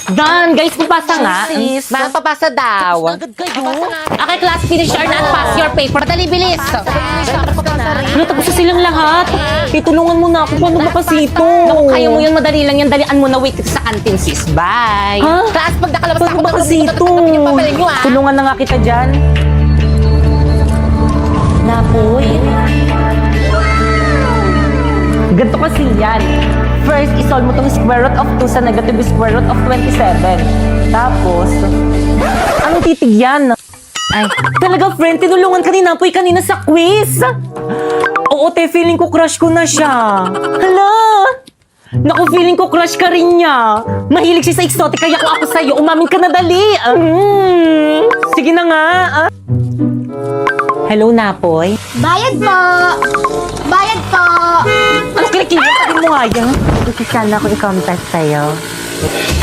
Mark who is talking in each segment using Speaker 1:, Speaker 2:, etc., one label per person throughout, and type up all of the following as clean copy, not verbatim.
Speaker 1: Dan, guys, papasa nga.
Speaker 2: Sis.
Speaker 1: Ma'am, papasa daw.
Speaker 2: Agad kayo.
Speaker 1: Okay, class, finish your and pass your paper. Dali, bilis. Ano, tapos na silang lahat. Tutulungan mo na ako. Paano makasito? Naku, kaya mo yun. Madali lang yan. Dalian mo na. Wait sa canteen, sis. Bye.
Speaker 2: Ha?
Speaker 1: Class, pag nakalabas
Speaker 2: Paano
Speaker 1: ako,
Speaker 2: makasito?
Speaker 1: yung papel nyo, ah.
Speaker 2: Tulungan na nga kita dyan. Napoy. Ganito kasi yan. First, isolve mo tong square root of 2 sa negative square root of 27. Tapos, anong titig yan? Ay, talaga friend, tinulungan ka ni Napoy kanina sa quiz. Oo, te, feeling ko crush ko na siya. Hala! Naku, feeling ko crush ka rin niya. Mahilig siya sa exotic, kaya ko ako sa'yo. Umamin ka na dali. Sige na nga. Hello, Napoy.
Speaker 3: Bayad po! Bayad po!
Speaker 2: Ano kilikili? Sabi mo nga yan.
Speaker 3: Isasal ako i-contest sa'yo.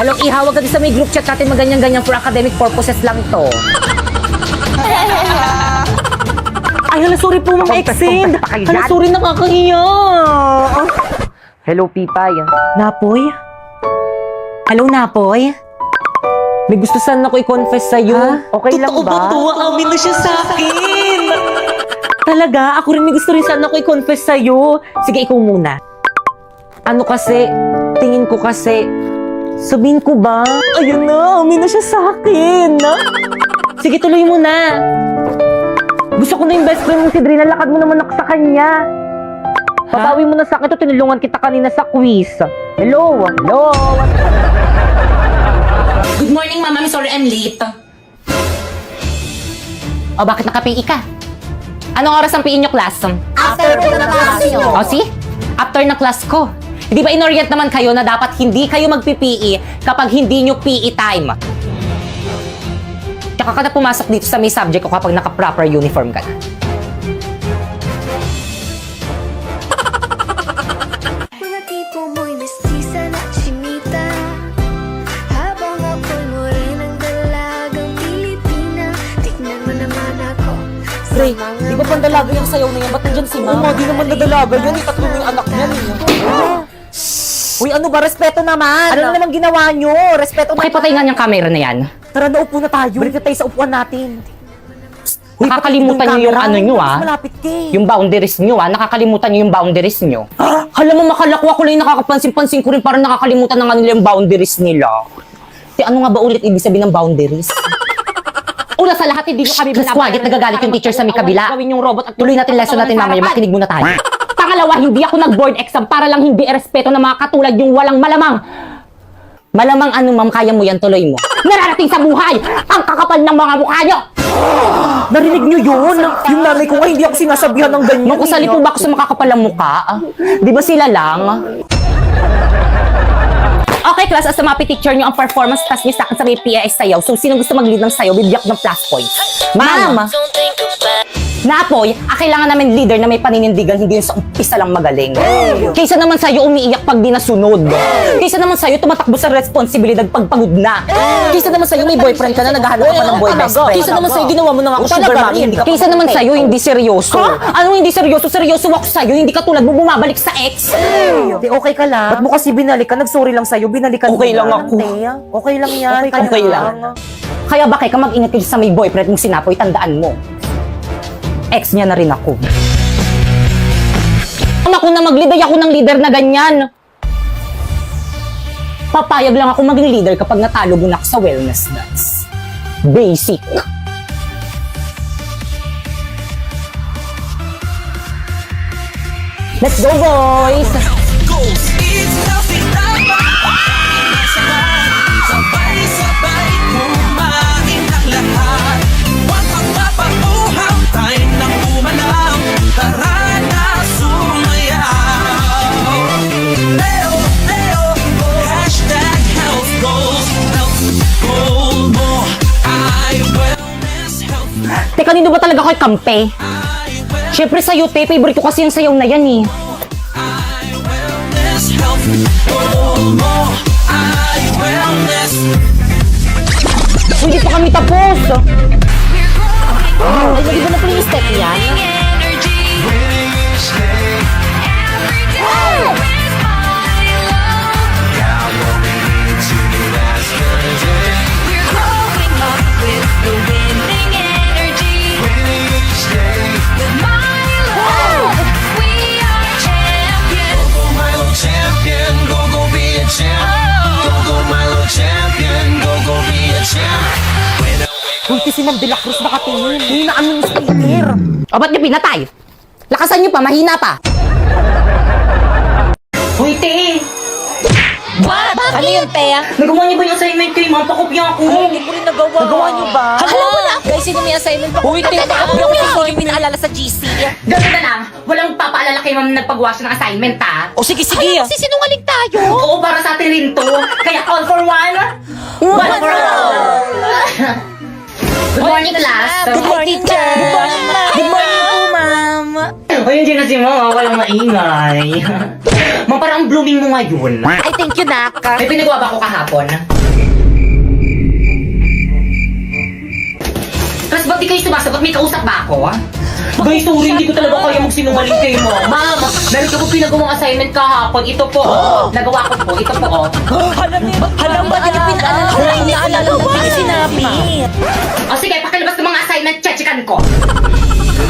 Speaker 1: Alam, ihawag ka din sa may group chat natin maganyan-ganyan for academic purposes lang to.
Speaker 2: Ay, hala, sorry po, Ma'am Exend. Hala, sorry, nakakahiya.
Speaker 4: Hello, Pipay.
Speaker 2: Napoy? Hello, Napoy? May gusto sana ko i-confess sa'yo.
Speaker 4: Okay lang
Speaker 2: Totoo
Speaker 4: ba?
Speaker 2: to? Amin na siya sa akin. Talaga, ako rin may gusto rin sana ko i-confess sa'yo. Sige, ikaw muna. Ano kasi, tingin ko kasi, sabihin ko ba? Ayun na, amin na siya sa akin. Sige, tuloy mo na. Gusto ko na yung best friend mong si Drina, lakad mo naman ako sa kanya. Papawi mo na sa akin to, tinulungan kita kanina sa quiz. Hello? Hello?
Speaker 1: Good morning, ma'am. I'm sorry I'm late. O, bakit naka-PE ka? Anong oras ang PE nyo, class?
Speaker 3: After po na class nyo.
Speaker 1: O, see? After na class ko. Di ba inorient naman kayo na dapat hindi kayo magpi-PE kapag hindi nyo PE time? Tsaka ka na pumasok dito sa may subject ko kapag naka-proper uniform ka na.
Speaker 5: Mga tipo mo'y mestiza na chinita, habang ako'y morenang dalagang Pilipina. Tignan mo naman ako sa
Speaker 2: Pre,
Speaker 5: mga
Speaker 2: di ba pandalaga yung sayaw na yan? Ba't nandyan si Ma'am?
Speaker 4: di naman nadalaga yan. Itatlo mo yung anak niyan.
Speaker 2: Uy, ano ba? Respeto naman! Ano na naman ginawa nyo? Respeto
Speaker 1: Pakipatay nga niyang camera na yan.
Speaker 2: Tara, naupo na tayo. Balik na tayo sa upuan natin.
Speaker 1: Nakakalimutan niyo yung ano nyo, ah.
Speaker 2: Malapit ka eh.
Speaker 1: Yung boundaries nyo, ah. Nakakalimutan nyo yung boundaries nyo. Alam mo, makalako ako lang yung nakakapansin-pansin ko rin parang nakakalimutan na nga nila yung boundaries nila. Ano nga ba ulit ibig sabihin ng boundaries? Una sa lahat, hindi nyo kami binabayad. Nagagalit yung teacher sa may kabila. Gawin yung robot at tuloy natin lesson natin mamaya. Makinig muna tayo. Pangalawa, hindi ako nag-board exam para lang hindi erespeto ng mga katulad yung walang malamang. Malamang ano, ma'am, kaya mo yan, tuloy mo. Nararating sa buhay, ang kakapal ng mga mukha nyo!
Speaker 2: Narinig nyo yun? Yung nanay ko nga, hindi ako sinasabihan ng ganyan.
Speaker 1: Makusali po ba ako sa makakapalang mukha? Di ba sila lang? Okay, class, as a MAPI teacher nyo, ang performance task niyo sa akin sa may PIS sayaw. So, sino gusto mag-lead ng sayaw, bibiyak ng plus points. Ma'am! Napoy, kailangan namin leader na may paninindigan, hindi yung sa umpisa lang magaling. Kaysa naman sa'yo umiiyak pag di nasunod. Kaysa naman sa'yo tumatakbo sa responsibilidad pag pagod na. Kaysa naman sa'yo may boyfriend ka na, naghahanap ka pa ng boy best friend.
Speaker 2: Kaysa naman sa'yo, ginawa mo na nga ako sugar mommy, hindi ka
Speaker 1: Kaysa naman sa'yo, hindi seryoso. Anong hindi seryoso? Seryoso ako sa'yo, hindi katulad mo bumabalik sa ex.
Speaker 2: Di, okay ka lang? Ba't mo kasi binalikan? Nag-sorry lang sa'yo, binalikan
Speaker 1: Okay
Speaker 2: mo
Speaker 1: lang
Speaker 2: yan,
Speaker 1: ako.
Speaker 2: te. Okay lang yan.
Speaker 1: Okay lang. Kaya ba ka mag-ingat kayo sa may boyfriend mong sinapoy, tandaan mo. Ex niya na rin ako. Ako na mag-lead, ay ako ng leader na ganyan. Papayag lang ako maging leader kapag natalo mo na ako sa wellness dance. Basic. Let's go, boys!
Speaker 6: Sabay-sabay kumain ang lahat. Huwag magpapabuhaw, tayo nang umalam. Tara na sumayaw. Leo, Leo, hashtag health goals. Health goal mo ay wellness health.
Speaker 1: Teka, nino ba talaga ako'y kampe? Siyempre sa'yo, te. Favorite ko kasi yung sayaw na yan, eh.
Speaker 6: Ay wellness health goal mo ay wellness.
Speaker 1: Hindi pa kami tapos. Ay, hindi ba na pala yung step yan?
Speaker 6: Now what we need to do is
Speaker 2: Buti si Ma'am De La Cruz nakatingin. Hinaan mo yung speaker.
Speaker 1: O, ba't niyo pinatay? Lakasan niyo pa, mahina pa. Hoy, te!
Speaker 2: What? Ano yun, Tea?
Speaker 1: Nagawa niyo ba yung assignment kayo, ma'am? Pakopya ako.
Speaker 2: Hindi ko rin nagawa. Nagawa niyo ba? Alam mo na. Guys, sino may assignment pa? Uy, Tea, ako yung pinaalala sa GC.
Speaker 1: Ganun na lang. Walang papaalala kay ma'am na nagpagawa siya ng assignment, ha?
Speaker 2: O sige, sige.
Speaker 3: Sinungaling tayo.
Speaker 1: Oo, para sa atin rin to. Kaya all for one, one for all. Good morning, class.
Speaker 2: Good morning, teacher. Good morning, ma'am. Good morning po, ma'am.
Speaker 1: Ay, hindi na si mama. Walang maingay. Ma'am, parang ang blooming mo ngayon.
Speaker 3: Ay, thank you, Nak.
Speaker 1: May pinagawa ba ko kahapon? Tapos ba't di kayo sumasagot? May kausap ba ako? Guys, sorry, hindi ko talaga kaya magsinungaling kayo mo. Ma'am, meron ko po pinagawang assignment kahapon. Ito po, nagawa ko po. Ito po,
Speaker 2: Alam ba nila pinaalala ko? Naalala mo ba sinabi?
Speaker 1: O sige, pakilabas ng mga assignment, chechikan ko.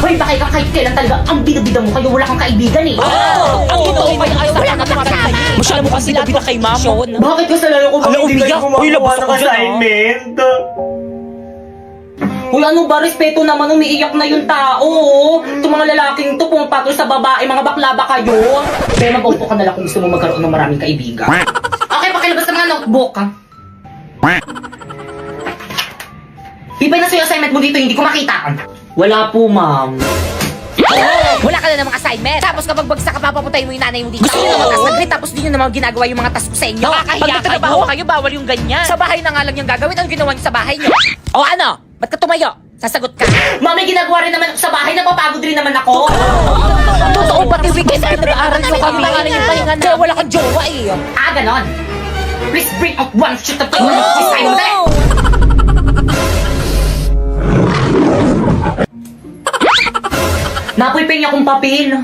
Speaker 1: Hoy, bakit ka kahit kailan talaga ang bida-bida mo kayo? Wala kang kaibigan eh.
Speaker 2: Ang totoo ba yung wala ka makasama? Masyala mo kasi bida kay ma'am.
Speaker 1: Bakit ka salayo ko ba hindi kayo gumagawa ng assignment? Uy, ano ba? Respeto naman, umiiyak na yung tao. Itong mga lalaking to, pumapatol sa babae, mga bakla ba kayo? Pero mag-upo ka na lang kung gusto mo magkaroon ng maraming kaibigan. Okay, pakilabas ng mga notebook. Ibay na sa'yo assignment mo dito, hindi ko makita. Wala po, ma'am.
Speaker 3: Wala ka na namang assignment. Tapos kapag bagsak ka, papapuntayin mo yung nanay mo dito. Gusto nyo naman task na grade, tapos di nyo naman ginagawa yung mga task ko sa inyo.
Speaker 2: Nakakahiya
Speaker 3: Pag nagtatrabaho kayo, bawal yung ganyan. Sa bahay na nga lang yung gagawin, ang ginawa nyo sa bahay nyo. O ano? Ba't ka tumayo? Sasagot ka.
Speaker 1: Ma'am, may ginagawa rin naman ako sa bahay, napapagod rin naman ako.
Speaker 3: Totoo, pati weekend na nag-aaral nyo kami. Yung pahinga na. Kaya wala kang jowa eh.
Speaker 1: Ah, ganon. Please bring out one sheet of paper. Design mo tayo. Napoy pengi akong papel.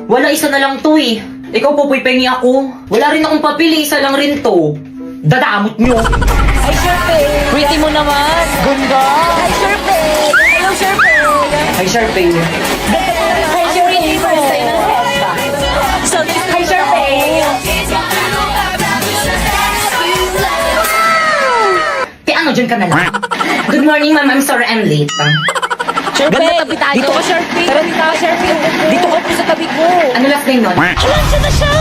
Speaker 1: Wala, isa na lang to eh. Ikaw po, pengi ako. Wala rin akong papel, isa lang rin to. Dadamot nyo.
Speaker 2: Ay, Sharpay. Pretty mo naman. Ganda. Ay, Sharpay. Hello, Sharpay.
Speaker 1: Hi, Sharpay.
Speaker 2: Ay, Sharpay. First time na Hi, Sharpay.
Speaker 1: Kaya ano, dyan ka na lang. Good morning, ma'am. I'm sorry I'm late.
Speaker 2: Sharpay.
Speaker 3: Ganda, tabi tayo.
Speaker 2: Dito ka, Sharpay. Tara, dito ka, Sharpay. Dito ka po sa tabi ko.
Speaker 1: Ano last name nun?
Speaker 2: Alam siya na siya.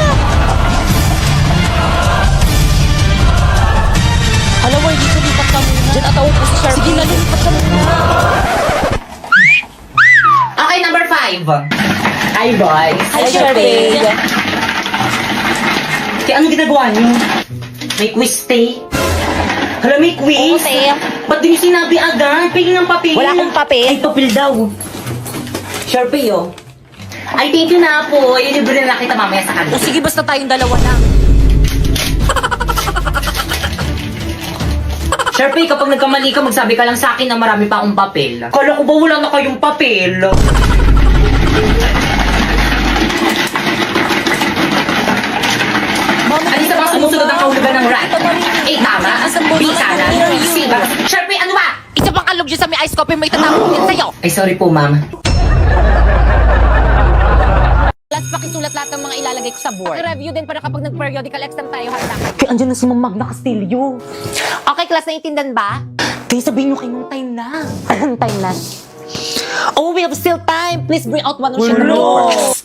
Speaker 2: Alam mo, dito lipat ka muna. Diyan ataw po si Sharpay. Sige na, lipat ka muna.
Speaker 1: Okay, number 5. Hi, boys.
Speaker 2: Hi, Sharpay.
Speaker 1: Kaya ano ginagawa niyo? May quiz, te? Hala, may quiz?
Speaker 3: Oo, te.
Speaker 1: Ba't di niyo sinabi agad? Pingin ng papel.
Speaker 3: Wala akong papel.
Speaker 1: Ay, papel daw. Sharpay, oh. Ay, thank you na po. Ilibre na kita mamaya sa kanila.
Speaker 3: O sige, basta tayong dalawa lang.
Speaker 1: Sharpay, kapag nagkamali ka, magsabi ka lang sa akin na marami pa akong papel. Kala ko ba wala na kayong papel? Ano sa mga sumusunod ang kahulugan ng rat? A, tama. B, kanan. C, ba? Sharpay, ano ba?
Speaker 3: Isa pang kalog dyan sa may ice coffee, may tatapon din sa'yo.
Speaker 1: Ay, sorry po, ma'am.
Speaker 3: Plus, pakisulat lahat ng mga ilalagay ko sa board. Review din para kapag nag-periodical exam tayo, handa kayo.
Speaker 2: Kaya andyan na si Ma'am Magna Castillo.
Speaker 3: Okay, class, naiintindihan ba?
Speaker 2: Kaya sabihin nyo kayo ng time na.
Speaker 3: Anong time na? Oh, we have still time. Please bring out one of your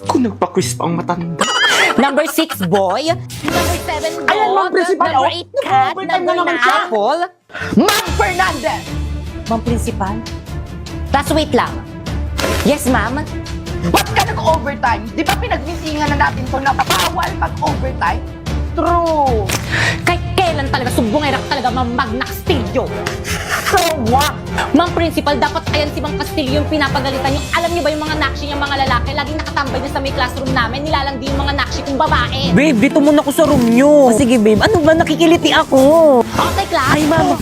Speaker 4: Kung nagpa-quiz pa ang matanda.
Speaker 3: Number 6, boy. Number 7, dog.
Speaker 2: Ayan, Ma'am Principal,
Speaker 3: Number
Speaker 2: oh.
Speaker 3: 8, cat.
Speaker 2: Nag-overtime
Speaker 3: Number
Speaker 2: na naman
Speaker 3: 9,
Speaker 2: siya.
Speaker 3: apple.
Speaker 2: Ma'am Fernandez! Ma'am Principal?
Speaker 3: Plus, wait lang. Yes, ma'am.
Speaker 7: Ba't ka nag-overtime? Di ba pinagmitingan na natin to na bawal mag-overtime? True!
Speaker 3: Kahit kailan talaga, sumbongera ka talaga, Ma'am Magna Castillo. So what? Ma'am Principal, dapat ayan si Ma'am Castillo yung pinapagalitan niyo. Alam niyo ba yung mga nakshi niyang mga lalaki, laging nakatambay din sa may classroom namin, nilalandi yung mga nakshi kong babae.
Speaker 2: Babe, dito muna ako sa room nyo. Sige, babe. Ano ba? Nakikiliti ako.
Speaker 3: Okay, class.
Speaker 2: Ay, ma'am.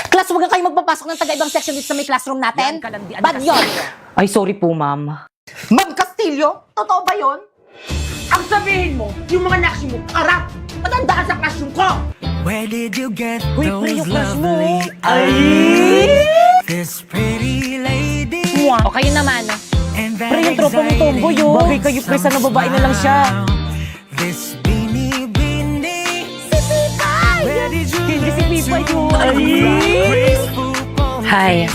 Speaker 3: Class, huwag na kayo magpapasok ng taga-ibang section dito sa may classroom natin. Bad yun.
Speaker 1: Ay, sorry po, ma'am.
Speaker 7: Ma'am Castillo, totoo ba yon? Ang sabihin mo, yung mga nakshi mo, karap, matandaan sa classroom ko!
Speaker 6: Where did you get
Speaker 2: Uy, pre, yung crush mo.
Speaker 6: This pretty lady
Speaker 3: O kayo naman.
Speaker 6: and that
Speaker 2: Pre, yung tropa mong tomboy, oh. Bagay kayo, pre, sana babae na lang siya.
Speaker 6: This beanie beanie. Where did you
Speaker 2: Hindi si Pipa yun.
Speaker 6: graceful
Speaker 2: Hi.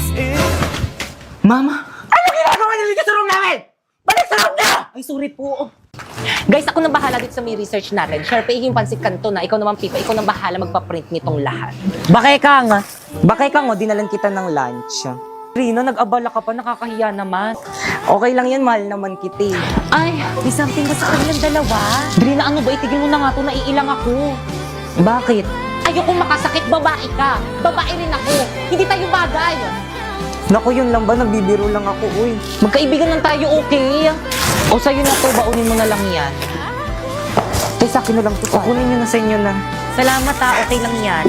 Speaker 4: Mama,
Speaker 7: Ano ginagawa niyo dito sa room namin? Balik sa room niyo!
Speaker 3: Ay, sorry po. Guys, ako na bahala dito sa may research natin. Sure, paiging pansit kanto na. Ikaw naman, Pipa. Ikaw na bahala magpa-print nitong lahat.
Speaker 2: Bakay kang, dinalan kita ng lunch. Rina, nag-abala ka pa, nakakahiya naman. Okay lang yan, mahal naman kita.
Speaker 3: Ay, may something ba sa kanilang dalawa? Drina, ano ba? Itigil mo na nga to. Naiilang ako.
Speaker 2: Bakit?
Speaker 3: Ayokong makasakit. Babae ka. Babae rin ako. Hindi tayo bagay.
Speaker 2: Naku, yun lang ba? Nagbibiro lang ako, uy.
Speaker 3: Magkaibigan lang tayo, okay?
Speaker 2: O sa'yo na to, baunin mo na lang yan. Eh, sa akin na lang to. O, kunin nyo na sa inyo na.
Speaker 3: Salamat ha. Okay lang yan.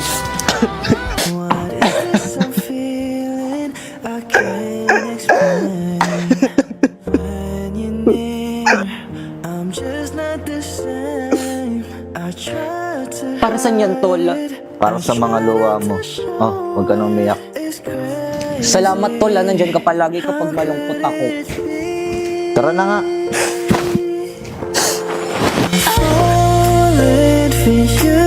Speaker 6: What is this I'm feeling? I can't explain. When you're near, I'm just not the same. I try to
Speaker 2: Para saan yan, tol?
Speaker 8: Para sa mga luwa mo. Oh, huwag ka nang umiyak.
Speaker 6: it's crazy.
Speaker 2: Salamat, tol. Nandyan ka palagi kapag malungkot ako.
Speaker 8: Tara na nga.
Speaker 6: Falling for you.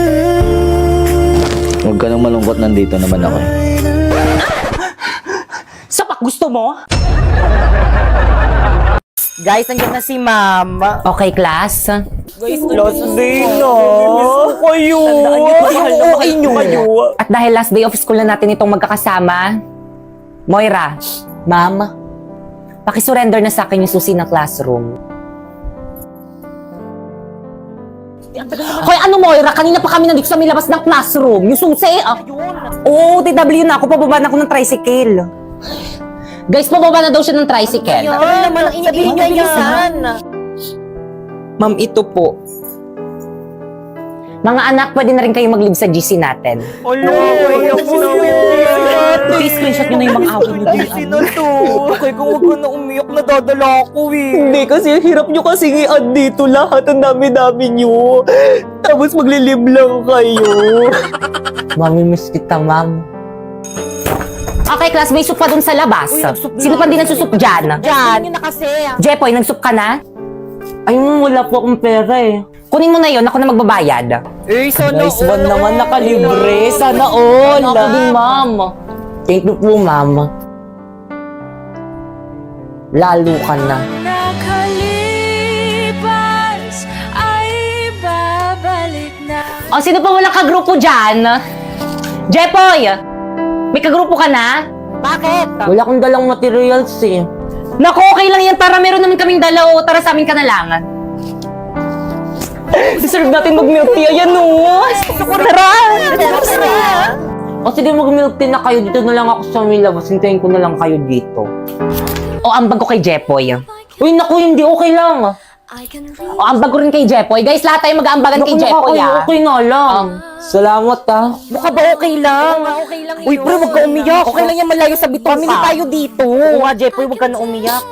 Speaker 8: Huwag ka nang malungkot, nandito naman ako.
Speaker 2: Sapak, gusto mo? Guys, nandiyan na si Ma'am.
Speaker 3: Okay, class?
Speaker 2: Last day na. Miss ko kayo. Mahal na mahal kayo.
Speaker 3: At dahil last day of school na natin itong magkakasama, Moira, Ma'am, pakisurrender na sa akin yung susi ng classroom. Hoy, ano Moira? Kanina pa kami nandito sa may labas ng classroom. Yung susi,
Speaker 2: Oo, TW na ako. Pababa na ako ng tricycle.
Speaker 3: Guys, pababa na daw siya ng tricycle.
Speaker 2: Ano naman ang iniingay yan? Ma'am, ito po.
Speaker 3: Mga anak, pwede na rin kayo mag-leave sa GC natin. I-screenshot nyo na yung mga away nyo din.
Speaker 2: Sino to? Okay, kung huwag ka na umiyak, nadadala ako eh. Hindi, kasi ang hirap nyo kasi i-add dito lahat. Ang dami-dami nyo. Tapos maglilib lang kayo.
Speaker 3: Mamimiss kita, ma'am. Okay, class, may soup pa dun sa labas. Sino pa din nagsusup dyan?
Speaker 2: Diyan. na kasi.
Speaker 3: Jepoy, nagsup ka na?
Speaker 2: Ayun, wala po akong pera eh.
Speaker 3: Kunin mo na yon, ako na magbabayad.
Speaker 2: Eh, sana nice one naman, nakalibre. Sana all.
Speaker 3: Ako din, ma'am.
Speaker 2: Thank you po, ma'am.
Speaker 3: Lalo ka na.
Speaker 5: Nakalipas ay babalik na.
Speaker 3: O, sino pa walang kagrupo dyan? Jepoy! May kagrupo ka na?
Speaker 2: Bakit? Wala akong dalang materials eh.
Speaker 3: Naku, okay lang yan. Tara, meron naman kaming dalaw. Tara, sa amin ka na lang.
Speaker 2: Deserve natin mag-milk tea. Ayan o. Tara! O sige, mag-milk tea na kayo. Dito na lang ako sa may labas. Hintayin ko na lang kayo dito.
Speaker 3: O, ambag ko kay Jepoy.
Speaker 2: Uy, naku, hindi okay lang.
Speaker 5: I can reach
Speaker 3: O, ambag ko rin kay Jepoy. Guys, lahat tayo mag-aambagan kay Jepoy,
Speaker 2: Okay nga lang. Salamat ah. Mukha ba okay lang?
Speaker 3: Okay lang
Speaker 2: Uy, pre, wag ka umiyak.
Speaker 3: Okay lang yan, malayo sa bituka.
Speaker 2: Family tayo dito. Oo nga, Jeffoy, wag ka na umiyak.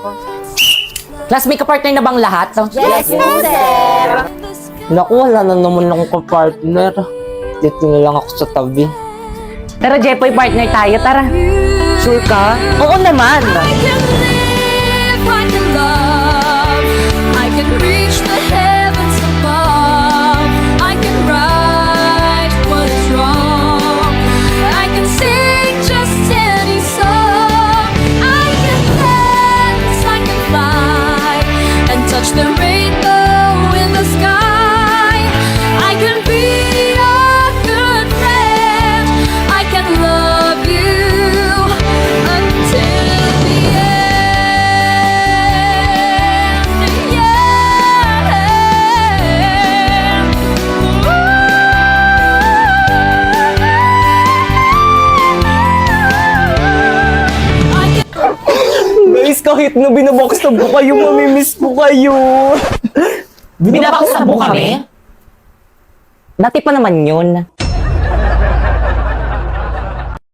Speaker 3: Class, may kapartner na bang lahat?
Speaker 2: Yes, sir. Naku, wala na naman akong kapartner. Dito na lang ako sa tabi.
Speaker 3: Tara, Jepoy, partner tayo. Tara.
Speaker 2: Sure ka? Oo naman.
Speaker 5: I can live, I can love, I can reach the heavens above, I can right what is wrong, I can sing just any song, I can dance, I can fly, and touch the rainbow in the sky, I can be a good friend, I can love you until the end.
Speaker 2: Guys, kahit na binabox na po kayo, mamimiss ko kayo.
Speaker 3: Binabaksabu kami? Dati pa naman yun.